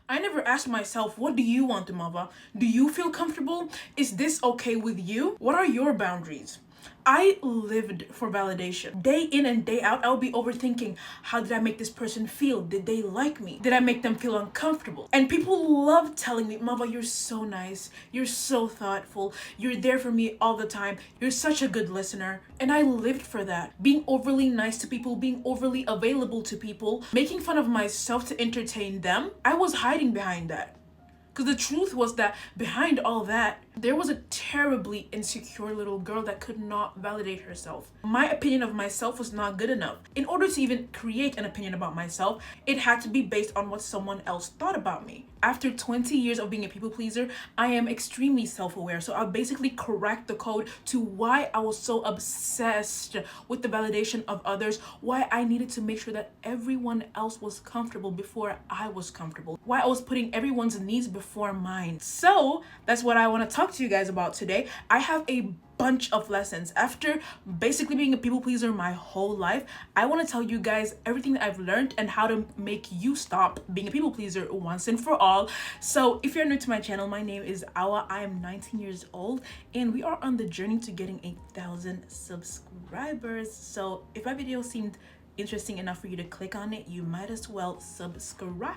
I never asked myself, what do you want, Mava? Do you feel comfortable? Is this okay with you? What are your boundaries? I lived for validation. Day in and day out, I would be overthinking, how did I make this person feel? Did they like me? Did I make them feel uncomfortable? And people love telling me, Mava, you're so nice. You're so thoughtful. You're there for me all the time. You're such a good listener. And I lived for that. Being overly nice to people, being overly available to people, making fun of myself to entertain them. I was hiding behind that. Because the truth was that behind all that, there was a terribly insecure little girl that could not validate herself. My opinion of myself was not good enough. In order to even create an opinion about myself, it had to be based on what someone else thought about me. After 20 years of being a people pleaser, I am extremely self-aware. So I basically cracked the code to why I was so obsessed with the validation of others, why I needed to make sure that everyone else was comfortable before I was comfortable, why I was putting everyone's needs before mine. So that's what I want to talk to you guys about today. I have a bunch of lessons. After basically being a people pleaser my whole life, I want to tell you guys everything that I've learned and how to make you stop being a people pleaser once and for all. So if you're new to my channel, my name is Awa. I am 19 years old and we are on the journey to getting 1,000 subscribers. So if my video seemed interesting enough for you to click on it, you might as well subscribe.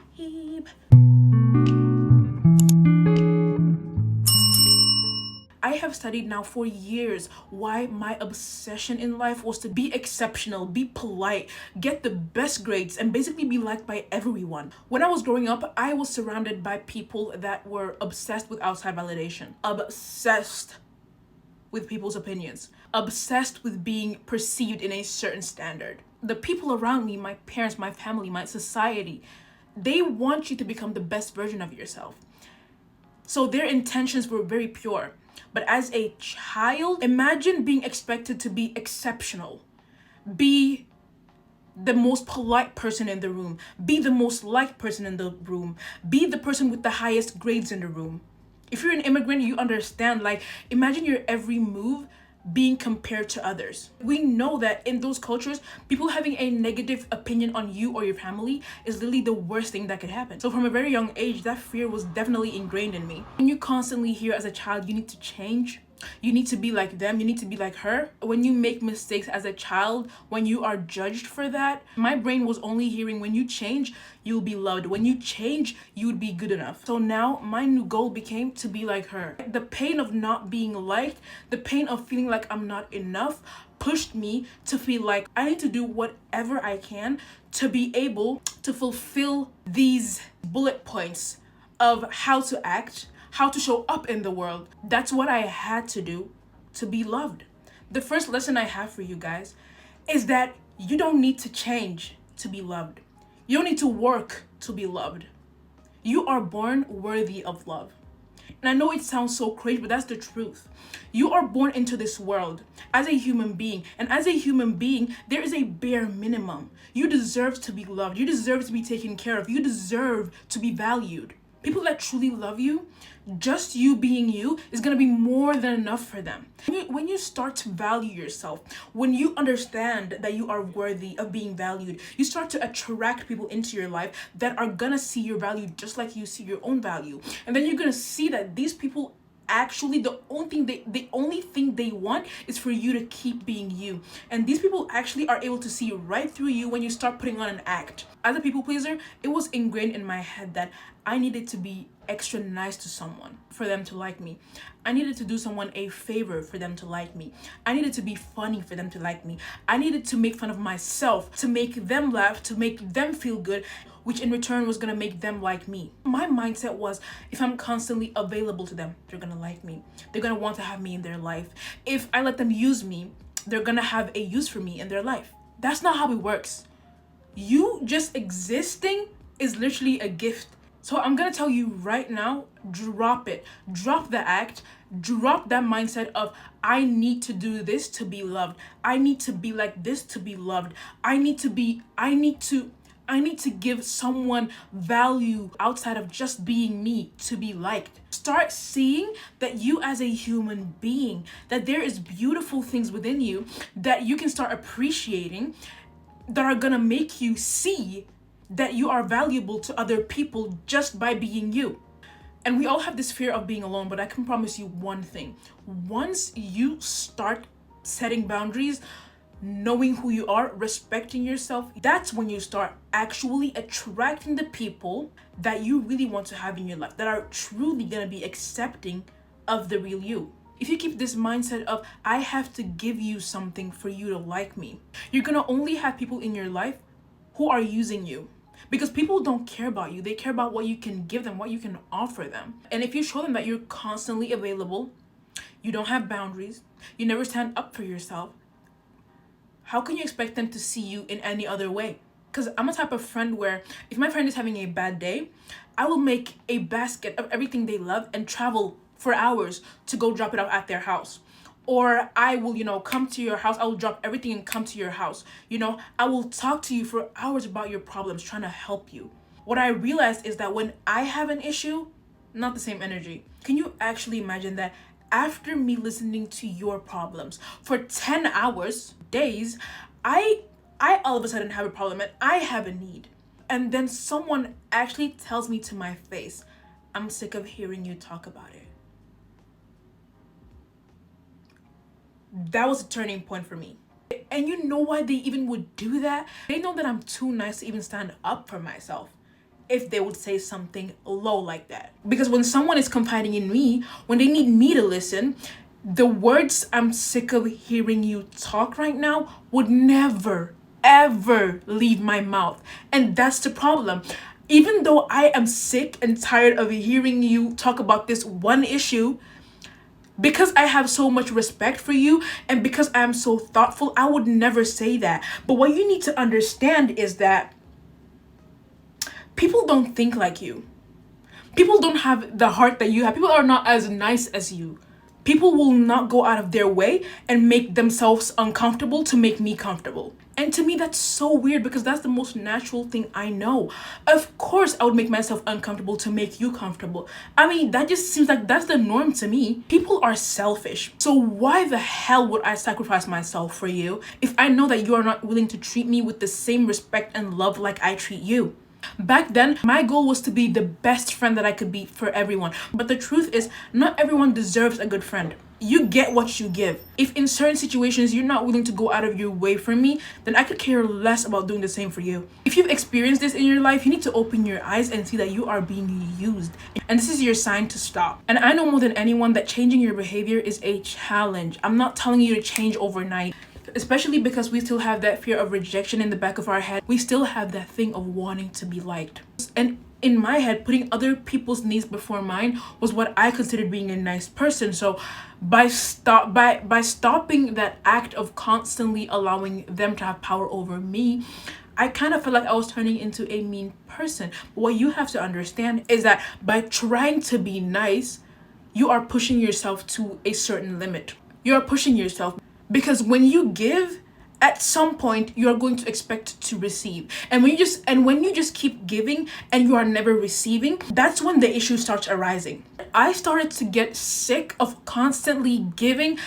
I have studied now for years why my obsession in life was to be exceptional, be polite, get the best grades, and basically be liked by everyone. When I was growing up, I was surrounded by people that were obsessed with outside validation, obsessed with people's opinions, obsessed with being perceived in a certain standard. The people around me, my parents, my family, my society, they want you to become the best version of yourself. So their intentions were very pure. But as a child, imagine being expected to be exceptional, be the most polite person in the room, be the most liked person in the room, be the person with the highest grades in the room. If you're an immigrant, you understand, like, imagine your every move being compared to others. We know that in those cultures, people having a negative opinion on you or your family is literally the worst thing that could happen. So from a very young age, that fear was definitely ingrained in me. When you constantly hear as a child, you need to change, you need to be like them, you need to be like her. When you make mistakes as a child, when you are judged for that, my brain was only hearing, when you change, you'll be loved. When you change, you would be good enough. So now my new goal became to be like her. The pain of not being liked, the pain of feeling like I'm not enough, pushed me to feel like I need to do whatever I can to be able to fulfill these bullet points of how to act, how to show up in the world. That's what I had to do to be loved. The first lesson I have for you guys is that you don't need to change to be loved. You don't need to work to be loved. You are born worthy of love. And I know it sounds so crazy, but that's the truth. You are born into this world as a human being. And as a human being, there is a bare minimum. You deserve to be loved. You deserve to be taken care of. You deserve to be valued. People that truly love you, just you being you is going to be more than enough for them. When you start to value yourself, when you understand that you are worthy of being valued, you start to attract people into your life that are going to see your value just like you see your own value. And then you're going to see that these people actually the only thing they want is for you to keep being you. And these people actually are able to see right through you when you start putting on an act. As a people pleaser, it was ingrained in my head that I needed to be extra nice to someone for them to like me. I needed to do someone a favor for them to like me. I needed to be funny for them to like me. I needed to make fun of myself to make them laugh, to make them feel good, which in return was gonna make them like me. My mindset was, if I'm constantly available to them, they're gonna like me. They're gonna want to have me in their life. If I let them use me, they're gonna have a use for me in their life. That's not how it works. You just existing is literally a gift. So I'm gonna tell you right now, drop it. Drop the act. Drop that mindset of, I need to do this to be loved. I need to be like this to be loved. I need to give someone value outside of just being me to be liked. Start seeing that you as a human being, that there is beautiful things within you that you can start appreciating that are gonna make you see that you are valuable to other people just by being you. And we all have this fear of being alone, but I can promise you one thing. Once you start setting boundaries, knowing who you are, respecting yourself, that's when you start actually attracting the people that you really want to have in your life, that are truly gonna be accepting of the real you. If you keep this mindset of, I have to give you something for you to like me, you're gonna only have people in your life who are using you. Because people don't care about you. They care about what you can give them, what you can offer them. And if you show them that you're constantly available, you don't have boundaries, you never stand up for yourself, how can you expect them to see you in any other way? Because I'm a type of friend where if my friend is having a bad day, I will make a basket of everything they love and travel for hours to go drop it off at their house. Or I will, come to your house. I will drop everything and come to your house. I will talk to you for hours about your problems, trying to help you. What I realized is that when I have an issue, not the same energy. Can you actually imagine that after me listening to your problems for 10 hours, days, I all of a sudden have a problem and I have a need. And then someone actually tells me to my face, I'm sick of hearing you talk about it. That was a turning point for me. And you know why they even would do that? They know that I'm too nice to even stand up for myself if they would say something low like that. Because when someone is confiding in me, when they need me to listen, the words I'm sick of hearing you talk right now would never, ever leave my mouth. And that's the problem. Even though I am sick and tired of hearing you talk about this one issue, because I have so much respect for you and because I am so thoughtful, I would never say that. But what you need to understand is that people don't think like you. People don't have the heart that you have. People are not as nice as you. People will not go out of their way and make themselves uncomfortable to make me comfortable. And to me, that's so weird because that's the most natural thing I know. Of course, I would make myself uncomfortable to make you comfortable. I mean, that just seems like that's the norm to me. People are selfish. So why the hell would I sacrifice myself for you if I know that you are not willing to treat me with the same respect and love like I treat you? Back then, my goal was to be the best friend that I could be for everyone. But the truth is, not everyone deserves a good friend. You get what you give. If in certain situations you're not willing to go out of your way for me, then I could care less about doing the same for you. If you've experienced this in your life, you need to open your eyes and see that you are being used. And this is your sign to stop. And I know more than anyone that changing your behavior is a challenge. I'm not telling you to change overnight. Especially because we still have that fear of rejection in the back of our head. We still have that thing of wanting to be liked. And in my head, putting other people's needs before mine was what I considered being a nice person. So by stopping that act of constantly allowing them to have power over me, I kind of felt like I was turning into a mean person. But what you have to understand is that by trying to be nice, you are pushing yourself to a certain limit. You are pushing yourself. Because when you give, at some point you are going to expect to receive. And when you just keep giving and you are never receiving, that's when the issue starts arising. I started to get sick of constantly giving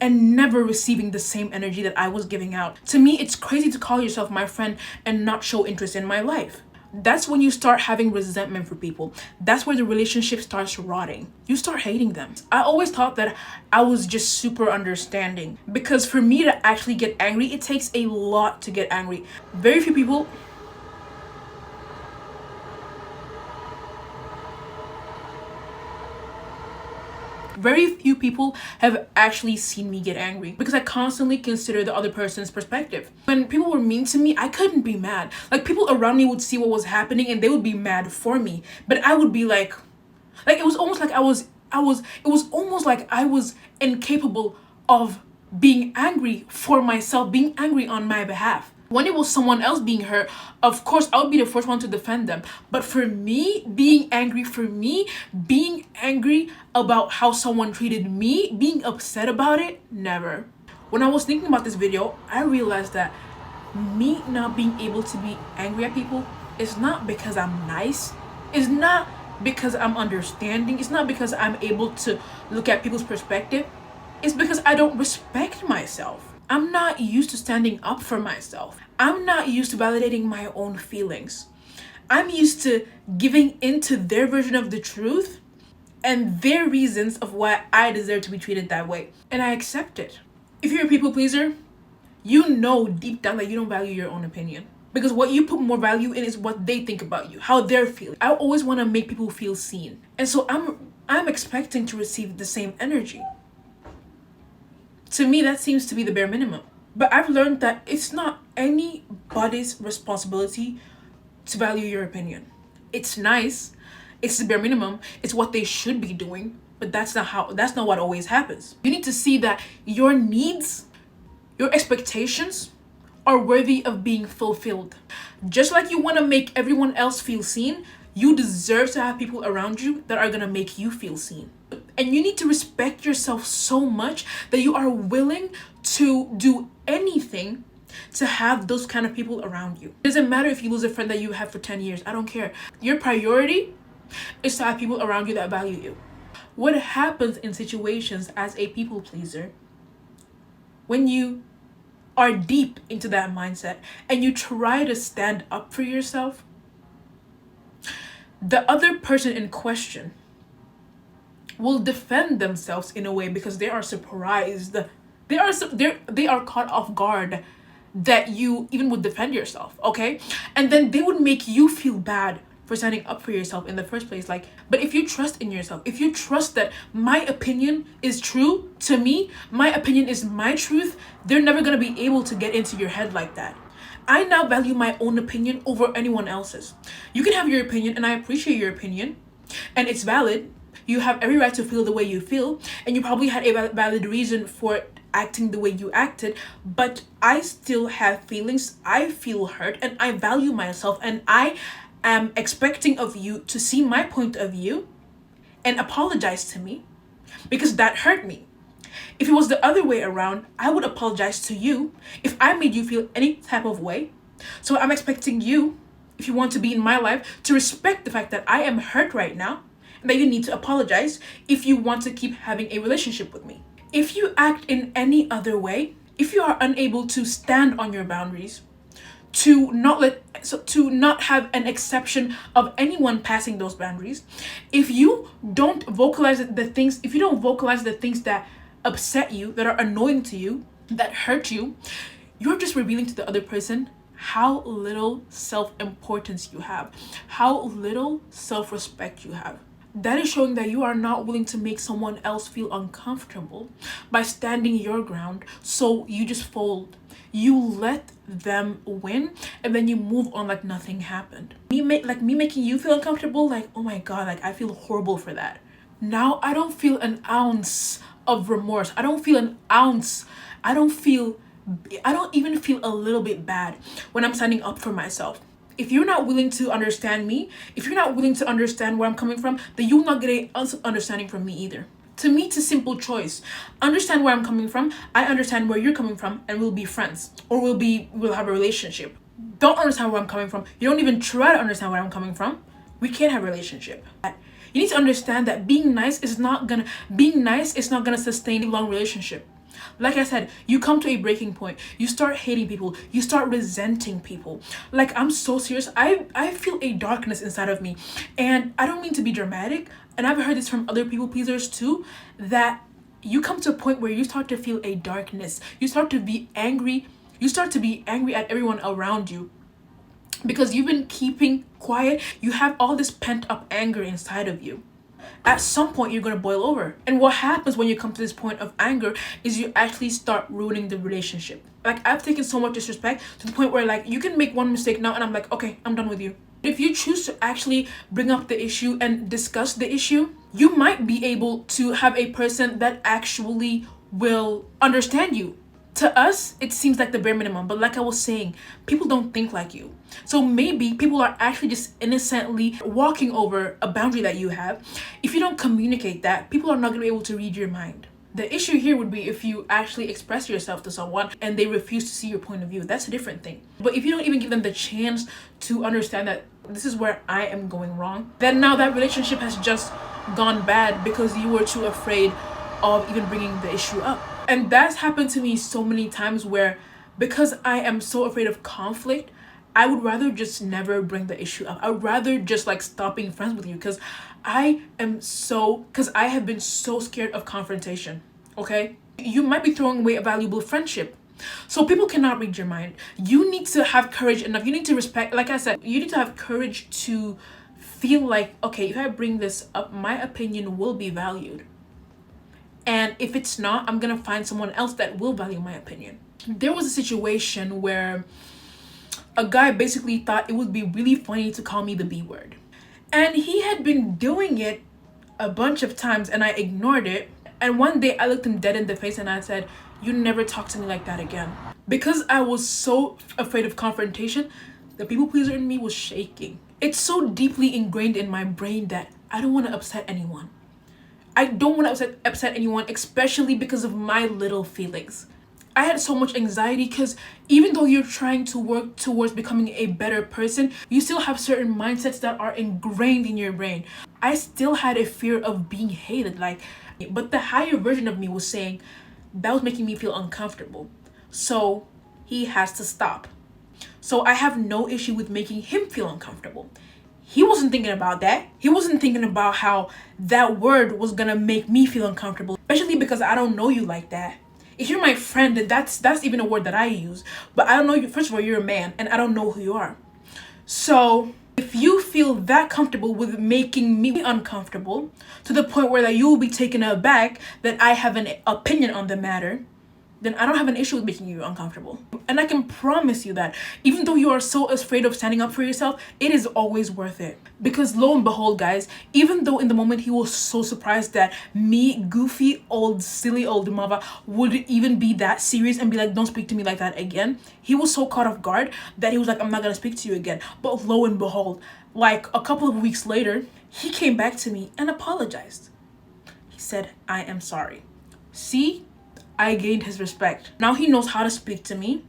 and never receiving the same energy that I was giving out. To me, it's crazy to call yourself my friend and not show interest in my life. That's when you start having resentment for people. That's where the relationship starts rotting. You start hating them. I always thought that I was just super understanding, because for me to actually get angry, it takes a lot to get angry. Very few people have actually seen me get angry because I constantly consider the other person's perspective. When people were mean to me, I couldn't be mad. Like, people around me would see what was happening and they would be mad for me, but I would be like it was almost like I was incapable of being angry for myself, being angry on my behalf. When it was someone else being hurt, of course, I would be the first one to defend them. But for me, being angry about how someone treated me, being upset about it, never. When I was thinking about this video, I realized that me not being able to be angry at people is not because I'm nice. It's not because I'm understanding. It's not because I'm able to look at people's perspective. It's because I don't respect myself. I'm not used to standing up for myself. I'm not used to validating my own feelings. I'm used to giving into their version of the truth and their reasons of why I deserve to be treated that way. And I accept it. If you're a people pleaser, you know deep down that you don't value your own opinion. Because what you put more value in is what they think about you, how they're feeling. I always want to make people feel seen. And so I'm expecting to receive the same energy. To me, that seems to be the bare minimum. But I've learned that it's not anybody's responsibility to value your opinion. It's nice. It's the bare minimum. It's what they should be doing. But that's not what always happens. You need to see that your needs, your expectations are worthy of being fulfilled. Just like you want to make everyone else feel seen, you deserve to have people around you that are going to make you feel seen. And you need to respect yourself so much that you are willing to do anything to have those kind of people around you. It doesn't matter if you lose a friend that you have for 10 years. I don't care. Your priority is to have people around you that value you. What happens in situations as a people pleaser when you are deep into that mindset and you try to stand up for yourself? The other person in question will defend themselves in a way because they are surprised. They are caught off guard that you even would defend yourself, okay? And then they would make you feel bad for standing up for yourself in the first place. Like, but if you trust in yourself, if you trust that my opinion is true to me, my opinion is my truth, they're never gonna be able to get into your head like that. I now value my own opinion over anyone else's. You can have your opinion, and I appreciate your opinion, and it's valid. You have every right to feel the way you feel, and you probably had a valid reason for acting the way you acted, but I still have feelings. I feel hurt, and I value myself, and I am expecting of you to see my point of view and apologize to me because that hurt me. If it was the other way around, I would apologize to you if I made you feel any type of way. So I'm expecting you, if you want to be in my life, to respect the fact that I am hurt right now and that you need to apologize if you want to keep having a relationship with me. If you act in any other way, if you are unable to stand on your boundaries, to not have an exception of anyone passing those boundaries, if you don't vocalize the things that upset you, that are annoying to you, that hurt you, you're just revealing to the other person how little self-importance you have, how little self-respect you have. That is showing that you are not willing to make someone else feel uncomfortable by standing your ground, so you just fold. You let them win, and then you move on like nothing happened. Me making you feel uncomfortable, like, oh my god, like I feel horrible for that. Now I don't feel an ounce of remorse. I don't feel an ounce. I don't even feel a little bit bad when I'm standing up for myself. If you're not willing to understand me, if you're not willing to understand where I'm coming from, then you'll not get an understanding from me either. To me, it's a simple choice. Understand where I'm coming from, I understand where you're coming from, and we'll be friends. Or we'll have a relationship. Don't understand where I'm coming from. You don't even try to understand where I'm coming from. We can't have a relationship. You need to understand that being nice is not gonna sustain a long relationship. Like I said, you come to a breaking point. You start hating people. You start resenting people. Like, I'm so serious. I feel a darkness inside of me. And I don't mean to be dramatic. And I've heard this from other people pleasers too. That you come to a point where you start to feel a darkness. You start to be angry. You start to be angry at everyone around you. Because you've been keeping quiet. You have all this pent up anger inside of you. At some point you're going to boil over. And what happens when you come to this point of anger is you actually start ruining the relationship. Like, I've taken so much disrespect to the point where, like, you can make one mistake now and I'm like, okay, I'm done with you. If you choose to actually bring up the issue and discuss the issue, you might be able to have a person that actually will understand you. To us, it seems like the bare minimum, but like I was saying, people don't think like you. So maybe people are actually just innocently walking over a boundary that you have. If you don't communicate that, people are not going to be able to read your mind. The issue here would be if you actually express yourself to someone and they refuse to see your point of view. That's a different thing. But if you don't even give them the chance to understand that this is where I am going wrong, then now that relationship has just gone bad because you were too afraid of even bringing the issue up. And that's happened to me so many times where, because I am so afraid of conflict, I would rather just never bring the issue up. I would rather just like stop being friends with you because I have been so scared of confrontation. Okay? You might be throwing away a valuable friendship. So people cannot read your mind. You need to have courage enough. You need to respect, like I said, you need to have courage to feel like, okay, if I bring this up, my opinion will be valued. And if it's not, I'm gonna find someone else that will value my opinion. There was a situation where a guy basically thought it would be really funny to call me the B word. And he had been doing it a bunch of times and I ignored it. And one day I looked him dead in the face and I said, "You never talk to me like that again." Because I was so afraid of confrontation, the people pleaser in me was shaking. It's so deeply ingrained in my brain that I don't want to upset anyone. I don't want to upset anyone, especially because of my little feelings. I had so much anxiety because even though you're trying to work towards becoming a better person, you still have certain mindsets that are ingrained in your brain. I still had a fear of being hated, but the higher version of me was saying that was making me feel uncomfortable. So he has to stop. So I have no issue with making him feel uncomfortable. He wasn't thinking about that. He wasn't thinking about how that word was gonna make me feel uncomfortable, especially because I don't know you like that. If you're my friend, then that's even a word that I use. But I don't know you. First of all, you're a man, and I don't know who you are. So if you feel that comfortable with making me uncomfortable to the point where that you will be taken aback that I have an opinion on the matter, then I don't have an issue with making you uncomfortable. And I can promise you that even though you are so afraid of standing up for yourself, it is always worth it. Because lo and behold, guys, even though in the moment he was so surprised that me, goofy, old, silly old Mava, would even be that serious and be like, "Don't speak to me like that again," he was so caught off guard that he was like, "I'm not gonna speak to you again." But lo and behold, like a couple of weeks later, he came back to me and apologized. He said, "I am sorry." See? I gained his respect. Now he knows how to speak to me.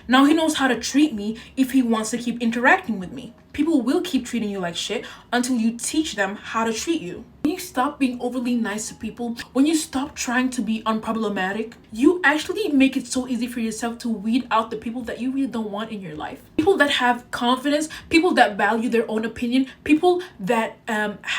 Now he knows how to treat me if he wants to keep interacting with me. People will keep treating you like shit until you teach them how to treat you. When you stop being overly nice to people, when you stop trying to be unproblematic, you actually make it so easy for yourself to weed out the people that you really don't want in your life. People that have confidence, people that value their own opinion, people that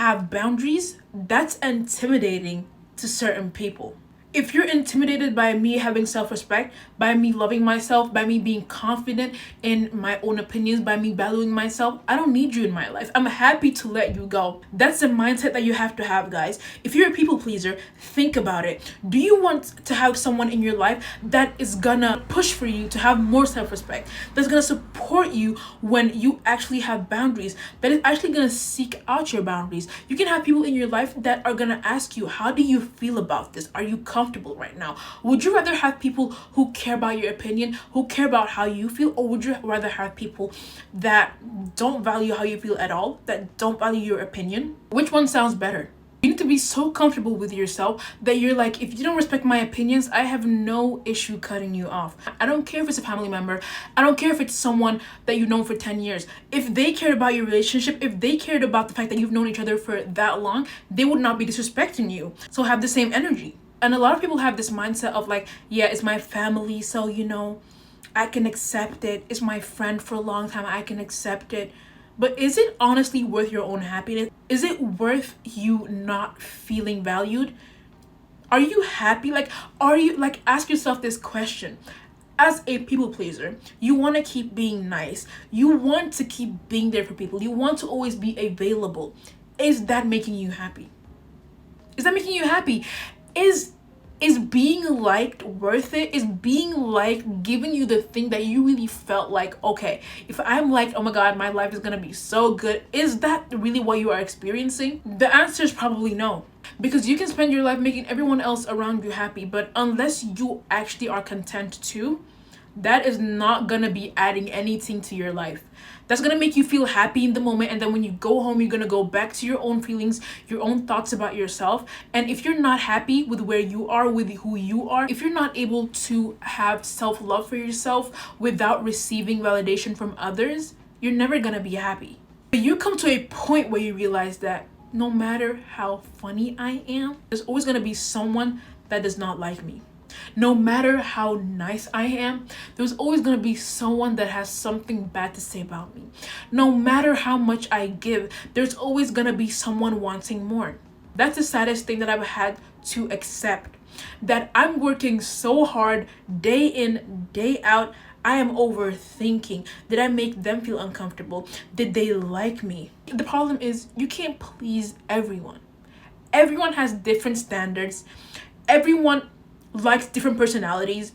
have boundaries, that's intimidating to certain people. If you're intimidated by me having self-respect, by me loving myself, by me being confident in my own opinions, by me valuing myself, I don't need you in my life. I'm happy to let you go. That's the mindset that you have to have, guys. If you're a people pleaser, think about it. Do you want to have someone in your life that is gonna push for you to have more self-respect, that's gonna support you when you actually have boundaries, that is actually gonna seek out your boundaries? You can have people in your life that are gonna ask you, "How do you feel about this? Are you comfortable right now?" Would you rather have people who care about your opinion, who care about how you feel, or would you rather have people that don't value how you feel at all, that don't value your opinion? Which one sounds better? You need to be so comfortable with yourself that you're like, if you don't respect my opinions, I have no issue cutting you off. I don't care if it's a family member. I don't care if it's someone that you've known for 10 years. If they cared about your relationship, if they cared about the fact that you've known each other for that long, they would not be disrespecting you. So have the same energy. And a lot of people have this mindset of like, yeah, it's my family, so I can accept it. It's my friend for a long time, I can accept it. But is it honestly worth your own happiness? Is it worth you not feeling valued? Are you happy? Ask yourself this question. As a people pleaser, you want to keep being nice. You want to keep being there for people. You want to always be available. Is that making you happy? Is that making you happy? Is being liked worth it? Is being liked giving you the thing that you really felt like, okay, if I'm liked, oh my god, my life is gonna be so good? Is that really what you are experiencing? The answer is probably no. Because you can spend your life making everyone else around you happy, but unless you actually are content too, that is not gonna be adding anything to your life. That's gonna make you feel happy in the moment, and then when you go home, you're gonna go back to your own feelings, your own thoughts about yourself. And if you're not happy with where you are, with who you are, if you're not able to have self-love for yourself without receiving validation from others, you're never gonna be happy. But you come to a point where you realize that no matter how funny I am, there's always gonna be someone that does not like me. No matter how nice I am, there's always going to be someone that has something bad to say about me. No matter how much I give, there's always going to be someone wanting more. That's the saddest thing that I've had to accept. That I'm working so hard day in, day out. I am overthinking. Did I make them feel uncomfortable? Did they like me? The problem is you can't please everyone. Everyone has different standards. Everyone likes different personalities.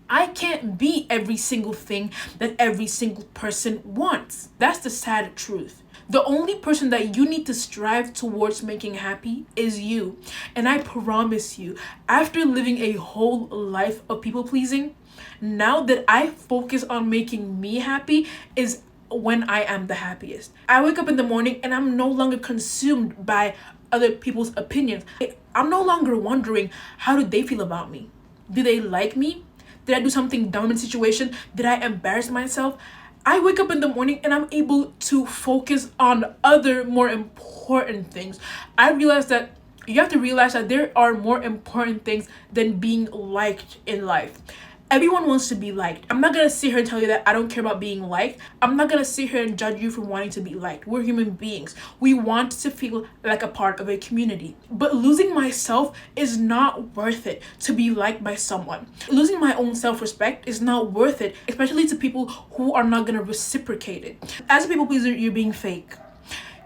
I can't be every single thing that every single person wants. That's the sad truth. The only person that you need to strive towards making happy is you. And I promise you, after living a whole life of people pleasing, now that I focus on making me happy is when I am the happiest. I wake up in the morning and I'm no longer consumed by other people's opinions. I'm no longer wondering, how do they feel about me? Do they like me? Did I do something dumb in the situation? Did I embarrass myself? I wake up in the morning and I'm able to focus on other more important things. I realize that you have to realize that there are more important things than being liked in life. Everyone wants to be liked. I'm not gonna sit here and tell you that I don't care about being liked. I'm not gonna sit here and judge you for wanting to be liked. We're human beings. We want to feel like a part of a community. But losing myself is not worth it to be liked by someone. Losing my own self-respect is not worth it, especially to people who are not gonna reciprocate it. As a people pleaser, you're being fake.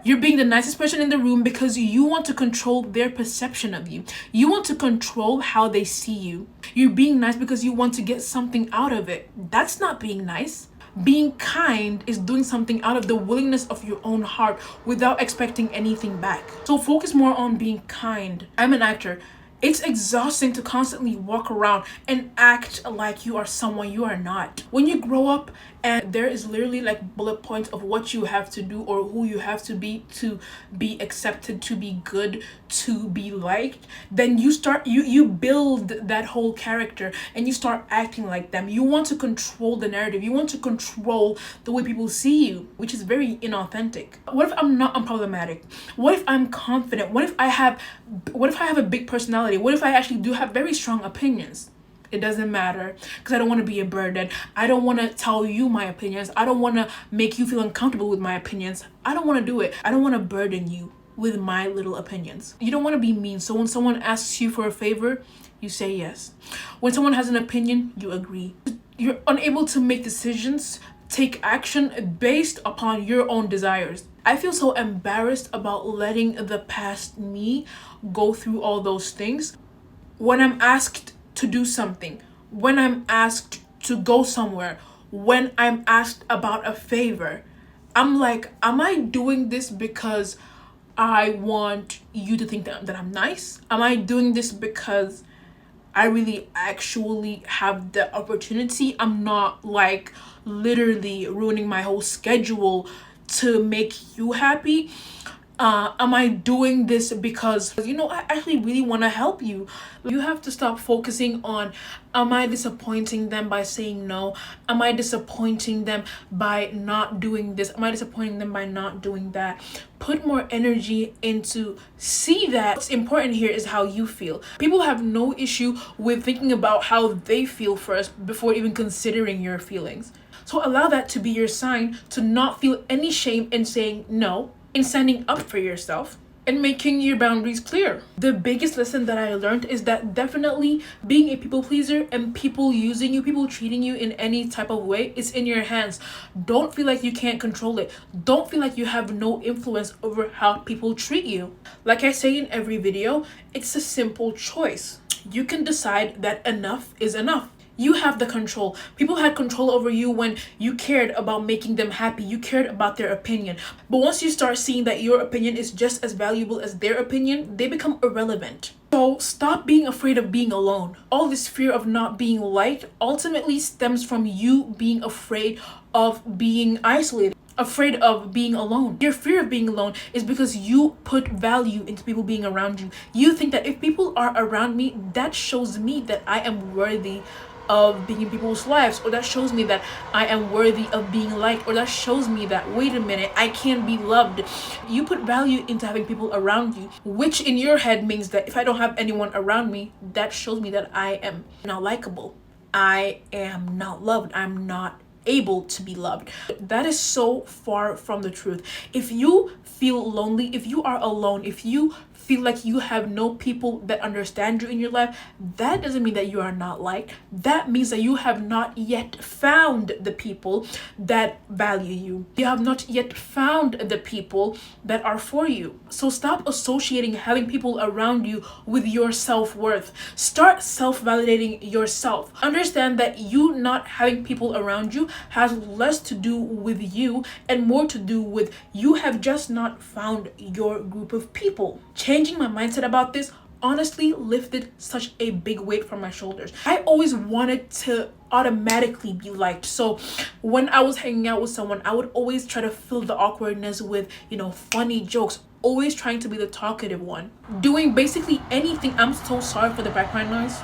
You're being the nicest person in the room because you want to control their perception of you. You want to control how they see you. You're being nice because you want to get something out of it. That's not being nice. Being kind is doing something out of the willingness of your own heart without expecting anything back. So focus more on being kind. I'm an actor. It's exhausting to constantly walk around and act like you are someone you are not. When you grow up and there is literally like bullet points of what you have to do or who you have to be accepted, to be good, to be liked, then you build that whole character and you start acting like them. You want to control the narrative. You want to control the way people see you, which is very inauthentic. What if I'm not unproblematic? What if I'm confident? What if I have a big personality? What if I actually do have very strong opinions? It doesn't matter because I don't want to be a burden. I don't want to tell you my opinions. I don't want to make you feel uncomfortable with my opinions. I don't want to do it. I don't want to burden you with my little opinions. You don't want to be mean. So when someone asks you for a favor, you say yes. When someone has an opinion, you agree. You're unable to make decisions, take action based upon your own desires. I feel so embarrassed about letting the past me go through all those things. When I'm asked to do something, when I'm asked to go somewhere, when I'm asked about a favor, I'm like, am I doing this because I want you to think that I'm nice? Am I doing this because I really actually have the opportunity? I'm not like literally ruining my whole schedule to make you happy. Am I doing this because I actually really want to help you? You have to stop focusing on, am I disappointing them by saying no? Am I disappointing them by not doing this? Am I disappointing them by not doing that? Put more energy into see that what's important here is how you feel. People have no issue with thinking about how they feel first before even considering your feelings. So allow that to be your sign to not feel any shame in saying no, in standing up for yourself, and making your boundaries clear. The biggest lesson that I learned is that definitely being a people pleaser and people using you, people treating you in any type of way is in your hands. Don't feel like you can't control it. Don't feel like you have no influence over how people treat you. Like I say in every video, it's a simple choice. You can decide that enough is enough. You have the control. People had control over you when you cared about making them happy. You cared about their opinion. But once you start seeing that your opinion is just as valuable as their opinion, they become irrelevant. So stop being afraid of being alone. All this fear of not being liked ultimately stems from you being afraid of being isolated, afraid of being alone. Your fear of being alone is because you put value into people being around you. You think that if people are around me, that shows me that I am worthy of being in people's lives, or that shows me that I am worthy of being liked, or that shows me that, wait a minute, I can be loved. You put value into having people around you, which in your head means that if I don't have anyone around me, that shows me that I am not likable. I am not loved. I'm not able to be loved. That is so far from the truth. If you feel lonely, if you are alone, if you feel like you have no people that understand you in your life, that doesn't mean that you are not liked. That means that you have not yet found the people that value you. You have not yet found the people that are for you. So stop associating having people around you with your self-worth. Start self-validating yourself. Understand that you not having people around you has less to do with you and more to do with you have just not found your group of people. Changing my mindset about this honestly lifted such a big weight from my shoulders. I always wanted to automatically be liked. So when I was hanging out with someone, I would always try to fill the awkwardness with, funny jokes, always trying to be the talkative one, doing basically anything. I'm so sorry for the background noise.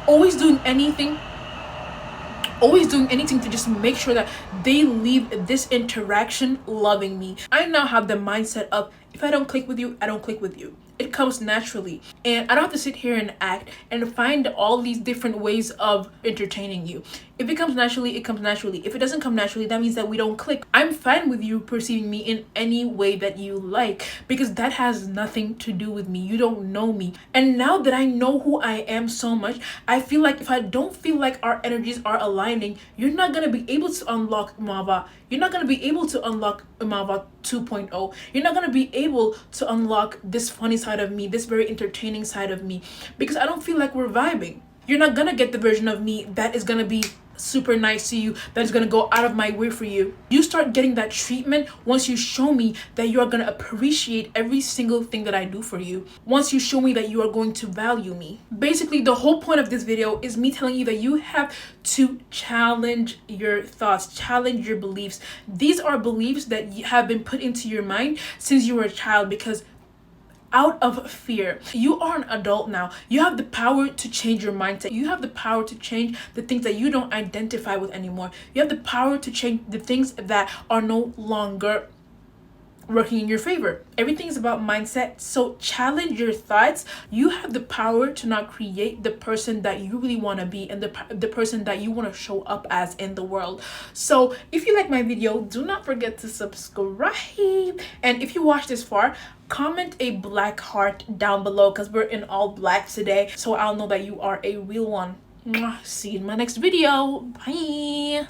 Always doing anything to just make sure that they leave this interaction loving me. I now have the mindset of, if I don't click with you, I don't click with you. It comes naturally, and I don't have to sit here and act and find all these different ways of entertaining you. If it comes naturally, it comes naturally. If it doesn't come naturally, that means that we don't click. I'm fine with you perceiving me in any way that you like, because that has nothing to do with me. You don't know me. And now that I know who I am so much, I feel like if I don't feel like our energies are aligning, you're not going to be able to unlock Umava. You're not going to be able to unlock Umava 2.0. You're not going to be able to unlock this funny side of me, this very entertaining side of me, because I don't feel like we're vibing. You're not going to get the version of me that is going to be super nice to you, that is going to go out of my way for you. You start getting that treatment once you show me that you are going to appreciate every single thing that I do for you. Once you show me that you are going to value me. Basically, the whole point of this video is me telling you that you have to challenge your thoughts, challenge your beliefs. These are beliefs that have been put into your mind since you were a child, because out of fear. You are an adult now. You have the power to change your mindset. You have the power to change the things that you don't identify with anymore. You have the power to change the things that are no longer working in your favor. Everything is about mindset. So challenge your thoughts. You have the power to now create the person that you really want to be and the person that you want to show up as in the world. So if you like my video, do not forget to subscribe. And if you watched this far, comment a black heart down below, because we're in all black today, so I'll know that you are a real one. See you in my next video. Bye.